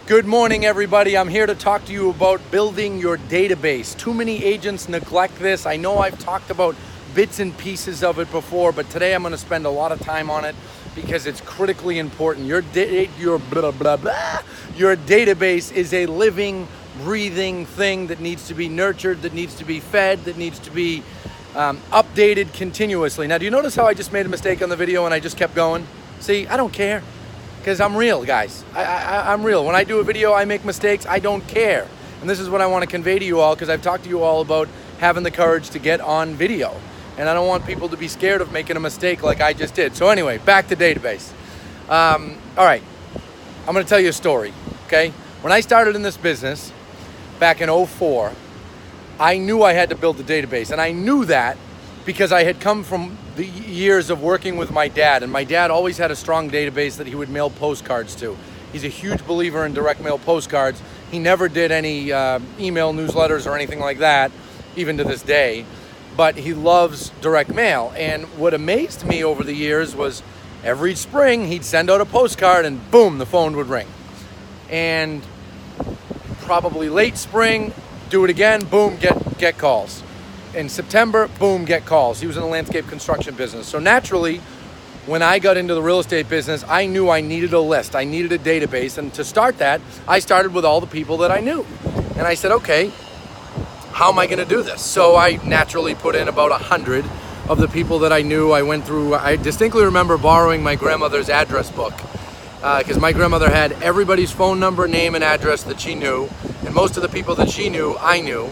Good morning, everybody. I'm here to talk to you about building your database. Too many agents neglect this. I know I've talked about bits and pieces of it before, but today I'm going to spend a lot of time on it because it's critically important. Your database is a living, breathing thing that needs to be nurtured, that needs to be fed, that needs to be updated continuously. Now, do you notice how I just made a mistake on the video and I just kept going? See, I don't care. Because I'm real, guys. I'm real. When I do a video, I make mistakes. I don't care. And this is what I want to convey to you all, because I've talked to you all about having the courage to get on video. And I don't want people to be scared of making a mistake like I just did. So anyway, back to database. All right. I'm going to tell you a story, okay? When I started in this business back in 2004, I knew I had to build a database. And I knew that because I had come from the years of working with my dad, and my dad always had a strong database that he would mail postcards to. He's a huge believer in direct mail postcards. He never did any email newsletters or anything like that, even to this day, but he loves direct mail. And what amazed me over the years was every spring he'd send out a postcard and boom, the phone would ring. And probably late spring, do it again, boom, get calls. In September, boom, get calls. He was in the landscape construction business. So naturally, when I got into the real estate business, I knew I needed a list. I needed a database. And to start that, I started with all the people that I knew. And I said, okay, how am I going to do this? So I naturally put in about 100 of the people that I knew. I distinctly remember borrowing my grandmother's address book because my grandmother had everybody's phone number, name, and address that she knew. And most of the people that she knew, I knew.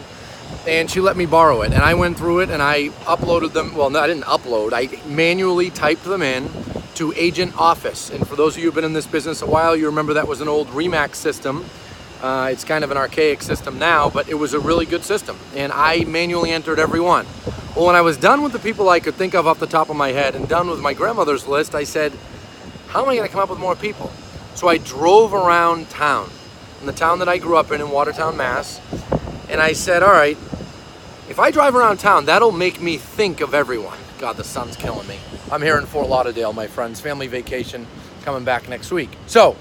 And she let me borrow it, and I went through it and I uploaded them. Well, no, I didn't upload. I manually typed them in to Agent Office. And for those of you who've been in this business a while, you remember that was an old Remax system. It's kind of an archaic system now, but it was a really good system. And I manually entered every one. Well, when I was done with the people I could think of off the top of my head and done with my grandmother's list, I said, how am I going to come up with more people? So I drove around town, in the town that I grew up in Watertown, Mass. And I said, all right, if I drive around town, that'll make me think of everyone. God, the sun's killing me. I'm here in Fort Lauderdale, my friends. Family vacation, coming back next week. So,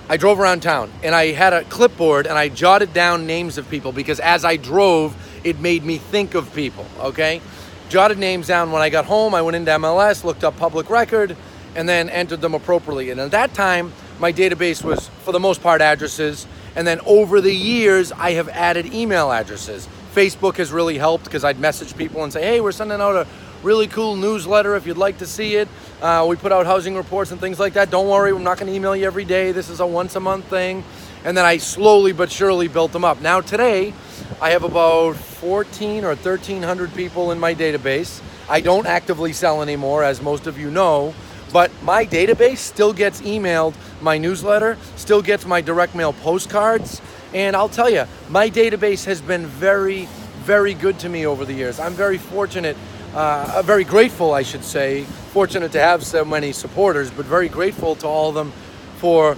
I drove around town, and I had a clipboard, and I jotted down names of people, because as I drove, it made me think of people, okay? Jotted names down. When I got home, I went into MLS, looked up public record, and then entered them appropriately. And at that time, my database was, for the most part, addresses. And then over the years, I have added email addresses. Facebook has really helped because I'd message people and say, hey, we're sending out a really cool newsletter if you'd like to see it. We put out housing reports and things like that. Don't worry, I'm not going to email you every day. This is a once a month thing. And then I slowly but surely built them up. Now today, I have about 1,400 or 1,300 people in my database. I don't actively sell anymore, as most of you know. But my database still gets emailed, my newsletter still gets my direct mail postcards. And I'll tell you, my database has been very, very good to me over the years. I'm very fortunate, very grateful, I should say, fortunate to have so many supporters, but very grateful to all of them for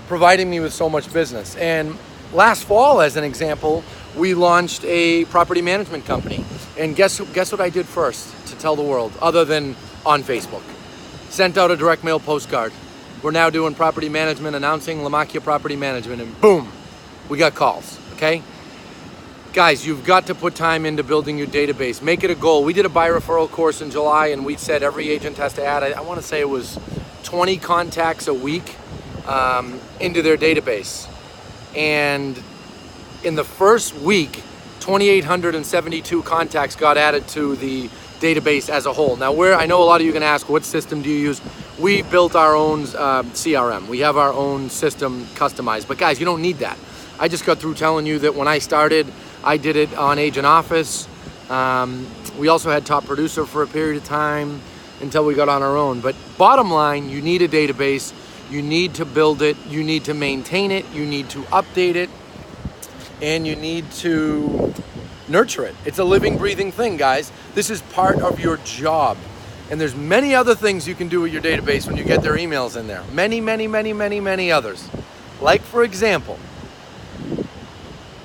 providing me with so much business. And last fall, as an example, we launched a property management company. And guess what I did first to tell the world, other than on Facebook? Sent out a direct mail postcard. We're now doing property management, announcing Lamakia Property Management, and boom, we got calls, okay? Guys, you've got to put time into building your database. Make it a goal. We did a buy referral course in July, and we said every agent has to add, I want to say it was 20 contacts a week into their database. And in the first week, 2,872 contacts got added to the database as a whole. Now, I know a lot of you can ask, what system do you use? We built our own CRM. We have our own system customized. But guys, you don't need that. I just got through telling you that when I started, I did it on Agent Office. We also had Top Producer for a period of time until we got on our own. But bottom line, you need a database. You need to build it. You need to maintain it. You need to update it. And you need to nurture it. It's a living, breathing thing, guys. This is part of your job. And there's many other things you can do with your database when you get their emails in there. Many, many, many, many, many others. Like, for example,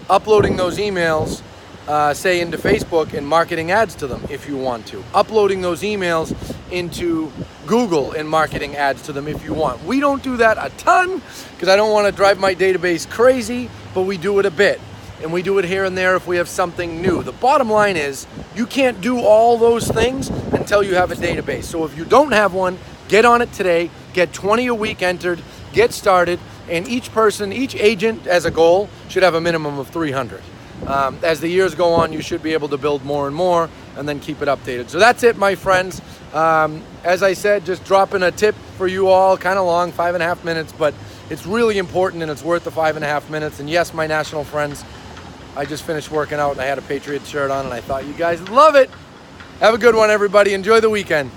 uploading those emails, say into Facebook and marketing ads to them if you want to. Uploading those emails into Google and marketing ads to them if you want. We don't do that a ton because I don't want to drive my database crazy, but we do it a bit. And we do it here and there if we have something new. The bottom line is you can't do all those things until you have a database. So if you don't have one, get on it today, get 20 a week entered, get started, and each person, each agent as a goal should have a minimum of 300. As the years go on, you should be able to build more and more and then keep it updated. So that's it, my friends. As I said, just dropping a tip for you all, kind of long, 5.5 minutes, but it's really important and it's worth the 5.5 minutes. And yes, my national friends, I just finished working out and I had a Patriot shirt on and I thought you guys love it. Have a good one, everybody. Enjoy the weekend.